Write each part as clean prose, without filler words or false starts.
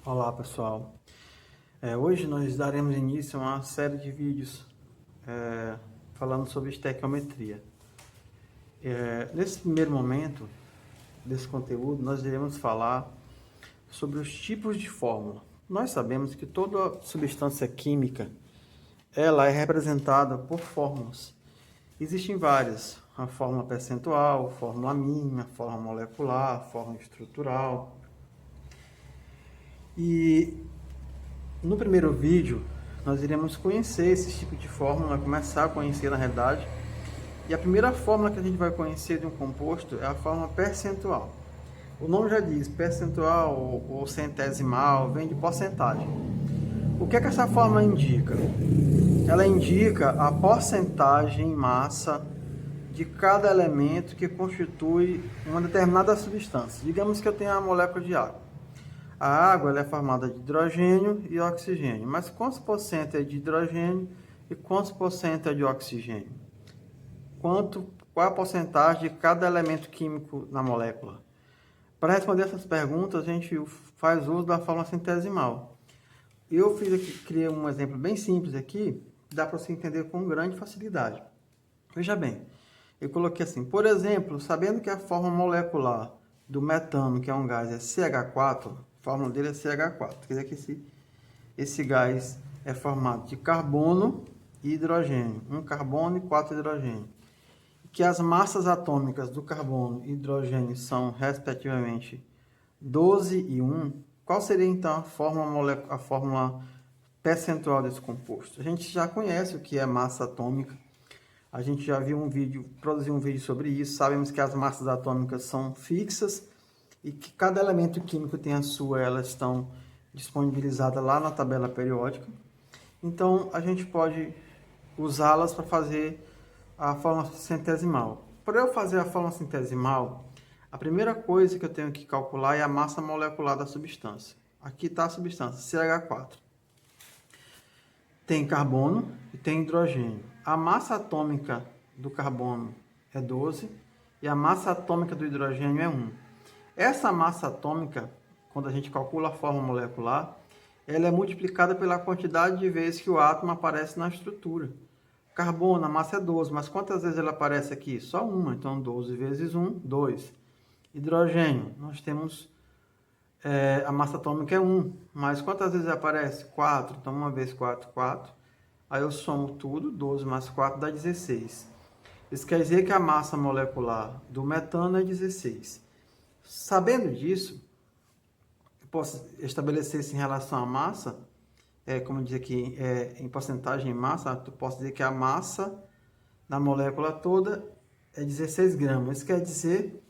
Olá pessoal, hoje nós daremos início a uma série de vídeos falando sobre estequiometria. Nesse primeiro momento desse conteúdo nós iremos falar sobre os tipos de fórmula. Nós sabemos que toda substância química ela é representada por fórmulas. Existem várias, a fórmula percentual, fórmula mínima, fórmula molecular, fórmula estrutural. E no primeiro vídeo, nós iremos conhecer esse tipo de fórmula, começar a conhecer na realidade. E a primeira fórmula que a gente vai conhecer de um composto é a fórmula percentual. O nome já diz, percentual ou centesimal, vem de porcentagem. O que é que essa fórmula indica? Ela indica a porcentagem em massa de cada elemento que constitui uma determinada substância. Digamos que eu tenho a molécula de água. A água ela é formada de hidrogênio e oxigênio, mas quantos por cento é de hidrogênio e quantos por cento é de oxigênio? Qual a porcentagem de cada elemento químico na molécula? Para responder essas perguntas, a gente faz uso da fórmula centesimal. Eu criei um exemplo bem simples aqui, dá para você entender com grande facilidade. Veja bem, eu coloquei assim, por exemplo, sabendo que a fórmula molecular do metano, que é um gás, é CH4, a fórmula dele é CH4. Quer dizer que esse gás é formado de carbono e hidrogênio. Um carbono e 4 hidrogênio. Que as massas atômicas do carbono e hidrogênio são, respectivamente, 12 e 1. Qual seria, então, a fórmula percentual desse composto? A gente já conhece o que é massa atômica. A gente já viu produziu um vídeo sobre isso. Sabemos que as massas atômicas são fixas e que cada elemento químico tem a sua, elas estão disponibilizadas lá na tabela periódica. Então, a gente pode usá-las para fazer a fórmula centesimal. Para eu fazer a fórmula centesimal, a primeira coisa que eu tenho que calcular é a massa molecular da substância. Aqui está a substância, CH4. Tem carbono e tem hidrogênio. A massa atômica do carbono é 12 e a massa atômica do hidrogênio é 1. Essa massa atômica, quando a gente calcula a fórmula molecular, ela é multiplicada pela quantidade de vezes que o átomo aparece na estrutura. Carbono, a massa é 12, mas quantas vezes ela aparece aqui? Só uma, então 12 vezes 1, 2. Hidrogênio, nós temos a massa atômica é 1, mas quantas vezes aparece? 4, então 1 vezes 4, 4. Aí eu somo tudo, 12 mais 4 dá 16. Isso quer dizer que a massa molecular do metano é 16. Sabendo disso, eu posso estabelecer isso em relação à massa, como diz aqui, em porcentagem em massa, eu posso dizer que a massa da molécula toda é 16 gramas. Isso quer dizer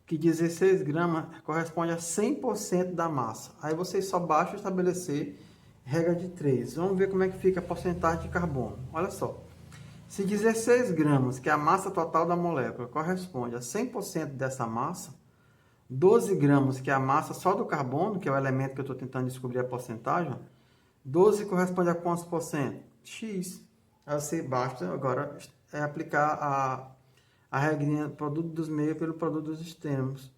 que 16 gramas corresponde a 100% da massa. Aí vocês só basta estabelecer regra de 3. Vamos ver como é que fica a porcentagem de carbono. Olha só. Se 16 gramas, que é a massa total da molécula, corresponde a 100% dessa massa, 12 gramas, que é a massa só do carbono, que é o elemento que eu estou tentando descobrir a porcentagem, 12 corresponde a quantos por cento? X. Aí você basta agora aplicar a regrinha produto dos meios pelo produto dos extremos.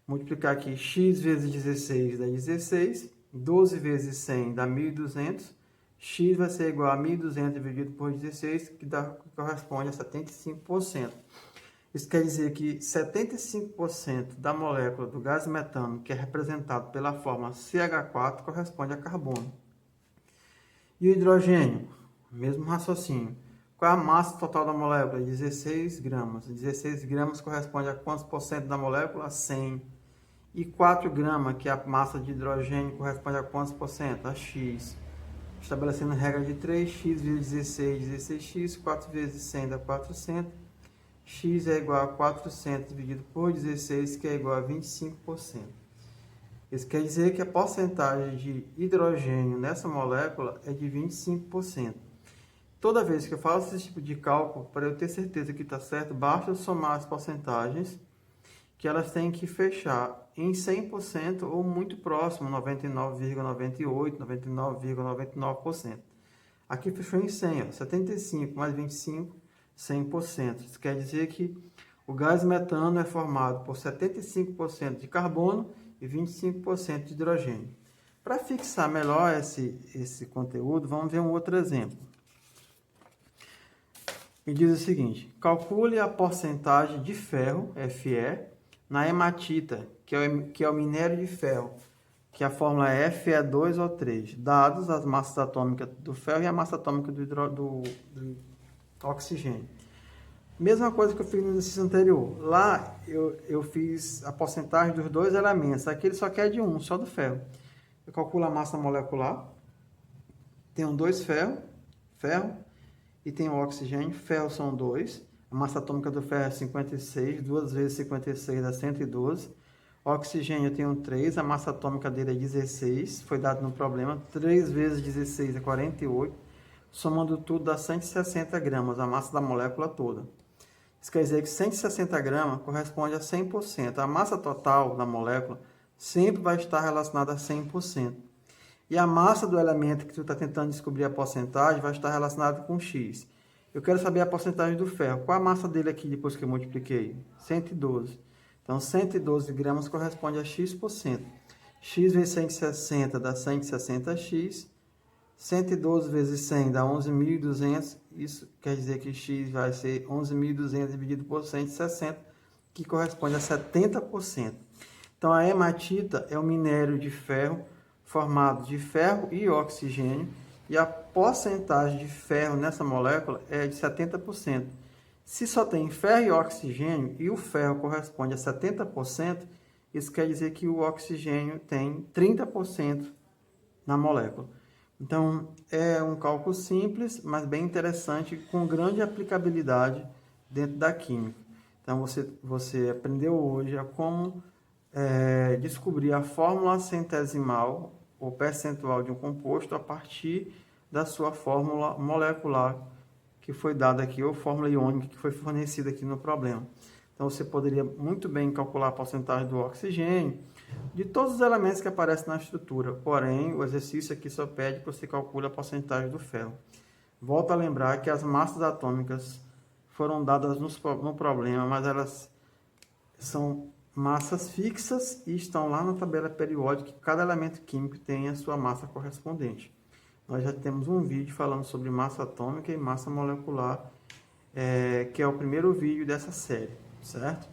Multiplicar aqui x vezes 16 dá 16, 12 vezes 100 dá 1.200, x vai ser igual a 1.200 dividido por 16, que corresponde a 75%. Isso quer dizer que 75% da molécula do gás metano, que é representado pela fórmula CH4, corresponde a carbono. E o hidrogênio? Mesmo raciocínio. Qual é a massa total da molécula? 16 gramas. 16 gramas corresponde a quantos por cento da molécula? A 100. E 4 gramas, que é a massa de hidrogênio, corresponde a quantos por cento? A X. Estabelecendo a regra de 3, x vezes 16, 16x, 4 vezes 100 dá 400. X é igual a 400 dividido por 16, que é igual a 25%. Isso quer dizer que a porcentagem de hidrogênio nessa molécula é de 25%. Toda vez que eu faço esse tipo de cálculo, para eu ter certeza que está certo, basta eu somar as porcentagens, que elas têm que fechar em 100% ou muito próximo, 99,98%, 99,99%. Aqui fechou em 100, ó, 75 mais 25, 100%. Isso quer dizer que o gás metano é formado por 75% de carbono e 25% de hidrogênio. Para fixar melhor esse conteúdo, vamos ver um outro exemplo. Me diz o seguinte: calcule a porcentagem de ferro, Fe, na hematita, que é o minério de ferro, que a fórmula é Fe2O3, dados as massas atômicas do ferro e a massa atômica do oxigênio. Mesma coisa que eu fiz no exercício anterior. Lá eu fiz a porcentagem dos dois elementos. Aqui ele só quer de um, só do ferro. Eu calculo a massa molecular. Tenho dois ferro, e tem o oxigênio. Ferro são 2. A massa atômica do ferro é 56. 2 vezes 56 dá 112. O oxigênio eu tenho 3. A massa atômica dele é 16. Foi dado no problema. 3 vezes 16 é 48. Somando tudo dá 160 gramas, a massa da molécula toda. Isso quer dizer que 160 gramas corresponde a 100%. A massa total da molécula sempre vai estar relacionada a 100%. E a massa do elemento que tu está tentando descobrir a porcentagem vai estar relacionada com X. Eu quero saber a porcentagem do ferro. Qual a massa dele aqui depois que eu multipliquei? 112. Então, 112 gramas corresponde a X%. X vezes 160 dá 160X. 112 vezes 100 dá 11.200. Isso quer dizer que X vai ser 11.200 dividido por 160, que corresponde a 70%. Então, a hematita é um minério de ferro formado de ferro e oxigênio, e a porcentagem de ferro nessa molécula é de 70%. Se só tem ferro e oxigênio, e o ferro corresponde a 70%, isso quer dizer que o oxigênio tem 30% na molécula. Então, é um cálculo simples, mas bem interessante, com grande aplicabilidade dentro da química. Então, você aprendeu hoje a como descobrir a fórmula centesimal, ou percentual de um composto, a partir da sua fórmula molecular, que foi dada aqui, ou fórmula iônica, que foi fornecida aqui no problema. Então, você poderia muito bem calcular a porcentagem do oxigênio, de todos os elementos que aparecem na estrutura. Porém, o exercício aqui só pede que você calcule a porcentagem do ferro. Volto a lembrar que as massas atômicas foram dadas no problema, mas elas são massas fixas e estão lá na tabela periódica, que cada elemento químico tem a sua massa correspondente. Nós já temos um vídeo falando sobre massa atômica e massa molecular, que é o primeiro vídeo dessa série, certo?